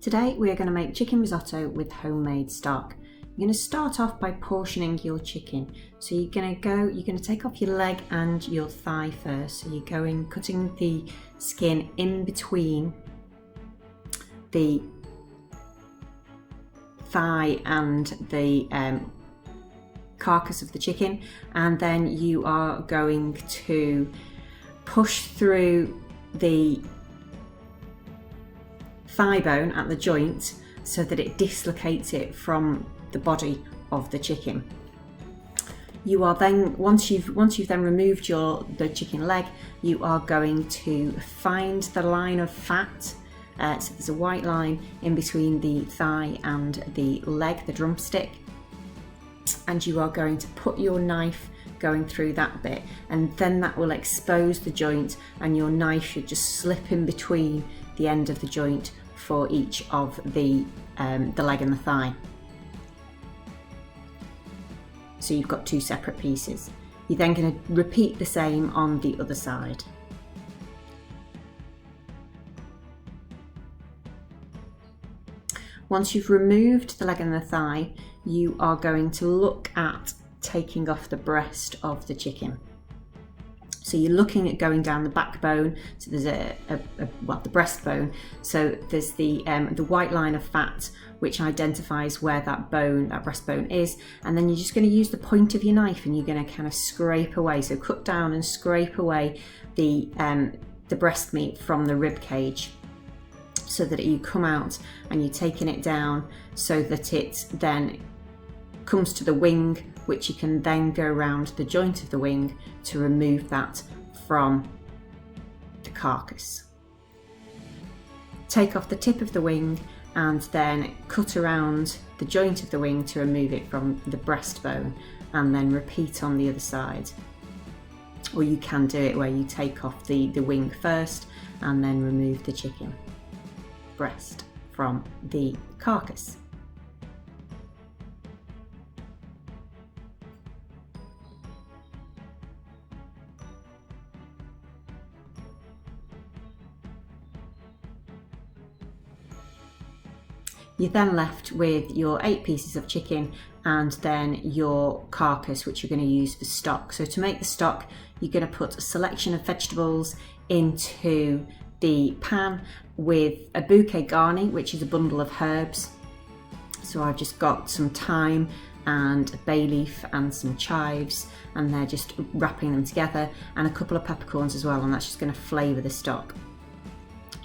Today we are going to make chicken risotto with homemade stock. You're going to start off by portioning your chicken. So you're going to take off your leg and your thigh first. So you're cutting the skin in between the thigh and the carcass of the chicken, and then you are going to push through the thigh bone at the joint so that it dislocates it from the body of the chicken. You are then, once you've then removed the chicken leg, you are going to find the line of fat. So there's a white line in between the thigh and the leg, the drumstick, and you are going to put your knife going through that bit, and then that will expose the joint, and your knife should just slip in between the end of the joint for each of the leg and the thigh. So you've got two separate pieces. You're then going to repeat the same on the other side. Once you've removed the leg and the thigh, you are going to look at taking off the breast of the chicken. So you're looking at going down the backbone. So there's the breastbone. So there's the white line of fat which identifies where that breastbone is, and then you're just going to use the point of your knife and you're going to kind of scrape away. So cut down and scrape away the breast meat from the rib cage, so that you come out and you're taking it down so that it then comes to the wing, which you can then go around the joint of the wing to remove that from the carcass. Take off the tip of the wing and then cut around the joint of the wing to remove it from the breastbone, and then repeat on the other side. Or you can do it where you take off the wing first and then remove the chicken breast from the carcass. You're then left with your 8 pieces of chicken and then your carcass, which you're going to use for stock. So to make the stock, you're going to put a selection of vegetables into the pan with a bouquet garni, which is a bundle of herbs. So I've just got some thyme and a bay leaf and some chives, and they're just wrapping them together, and a couple of peppercorns as well, and that's just going to flavour the stock.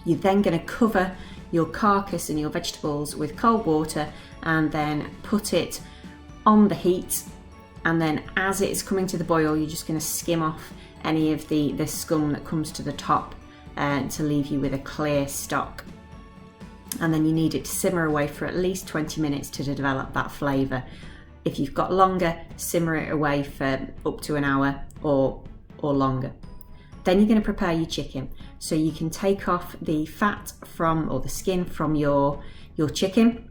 You're then going to cover your carcass and your vegetables with cold water and then put it on the heat, and then as it's coming to the boil, you're just going to skim off any of the scum that comes to the top to leave you with a clear stock. And then you need it to simmer away for at least 20 minutes to develop that flavour. If you've got longer, simmer it away for up to an hour or longer. Then you're going to prepare your chicken. So you can take off the fat or the skin from your chicken,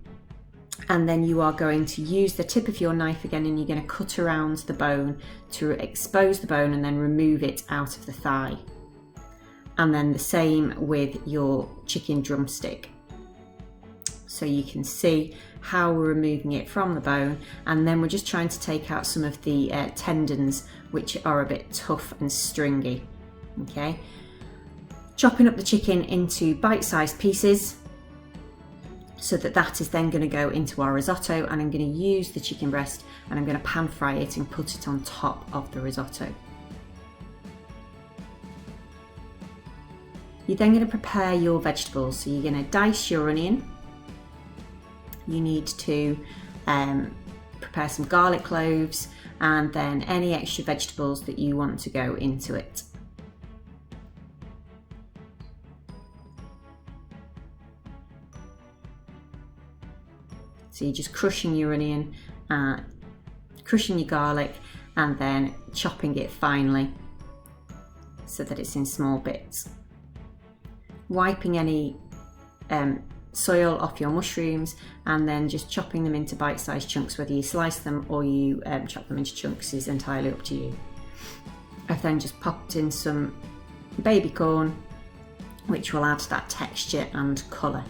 and then you are going to use the tip of your knife again, and you're going to cut around the bone to expose the bone and then remove it out of the thigh. And then the same with your chicken drumstick. So you can see how we're removing it from the bone, and then we're just trying to take out some of the tendons, which are a bit tough and stringy. Okay, chopping up the chicken into bite-sized pieces so that is then going to go into our risotto, and I'm going to use the chicken breast and I'm going to pan fry it and put it on top of the risotto. You're then going to prepare your vegetables. So you're going to dice your onion. You need to prepare some garlic cloves, and then any extra vegetables that you want to go into it. So you're just crushing your onion, crushing your garlic, and then chopping it finely so that it's in small bits. Wiping any soil off your mushrooms, and then just chopping them into bite-sized chunks. Whether you slice them or you chop them into chunks is entirely up to you. I've then just popped in some baby corn, which will add that texture and colour.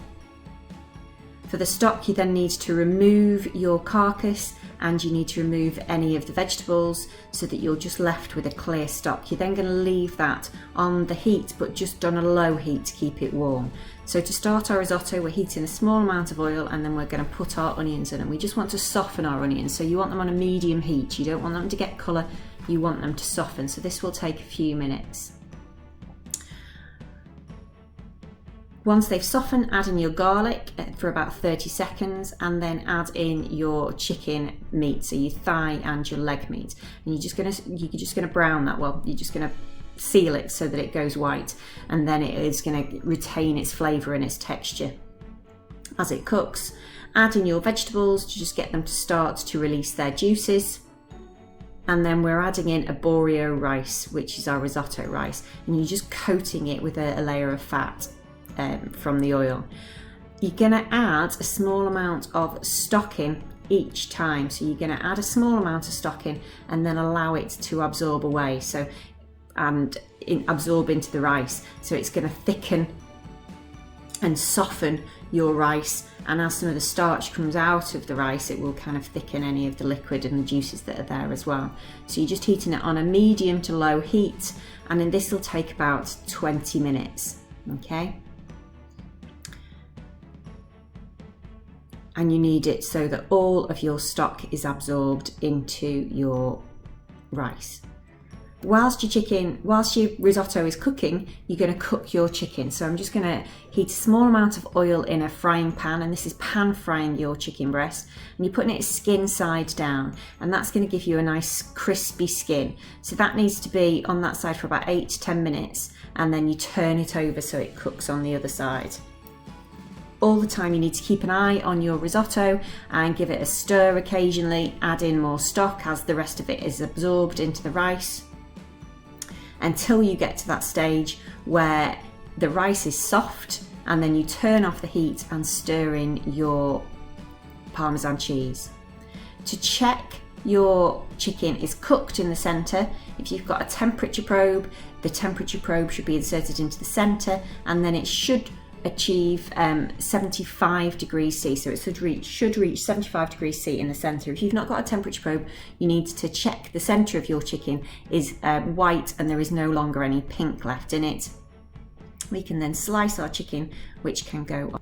For the stock, you then need to remove your carcass and you need to remove any of the vegetables so that you're just left with a clear stock. You're then going to leave that on the heat, but just on a low heat to keep it warm. So to start our risotto, we're heating a small amount of oil and then we're going to put our onions in, and we just want to soften our onions. So you want them on a medium heat. You don't want them to get colour, you want them to soften. So this will take a few minutes. Once they've softened, add in your garlic for about 30 seconds and then add in your chicken meat, so your thigh and your leg meat. And you're just gonna brown that. Well, you're just gonna seal it so that it goes white, and then it is gonna retain its flavour and its texture. As it cooks, add in your vegetables to just get them to start to release their juices. And then we're adding in arborio rice, which is our risotto rice, and you're just coating it with a layer of fat from the oil. You're going to add a small amount of stock in each time. So you're going to add a small amount of stock in and then allow it to absorb away, absorb into the rice. So it's going to thicken and soften your rice, and as some of the starch comes out of the rice, it will kind of thicken any of the liquid and the juices that are there as well. So you're just heating it on a medium to low heat, and then this will take about 20 minutes. Okay. And you need it so that all of your stock is absorbed into your rice. Whilst your risotto is cooking, you're going to cook your chicken. So I'm just going to heat a small amount of oil in a frying pan, and this is pan frying your chicken breast, and you're putting it skin side down, and that's going to give you a nice crispy skin. So that needs to be on that side for about 8 to 10 minutes, and then you turn it over so it cooks on the other side. All the time you need to keep an eye on your risotto and give it a stir occasionally, add in more stock as the rest of it is absorbed into the rice, until you get to that stage where the rice is soft, and then you turn off the heat and stir in your Parmesan cheese. To check your chicken is cooked in the centre, if you've got a temperature probe, the temperature probe should be inserted into the centre, and then it should achieve 75 degrees C, so it should reach 75 degrees C in the centre. If you've not got a temperature probe, you need to check the centre of your chicken is white and there is no longer any pink left in it. We can then slice our chicken, which can go on.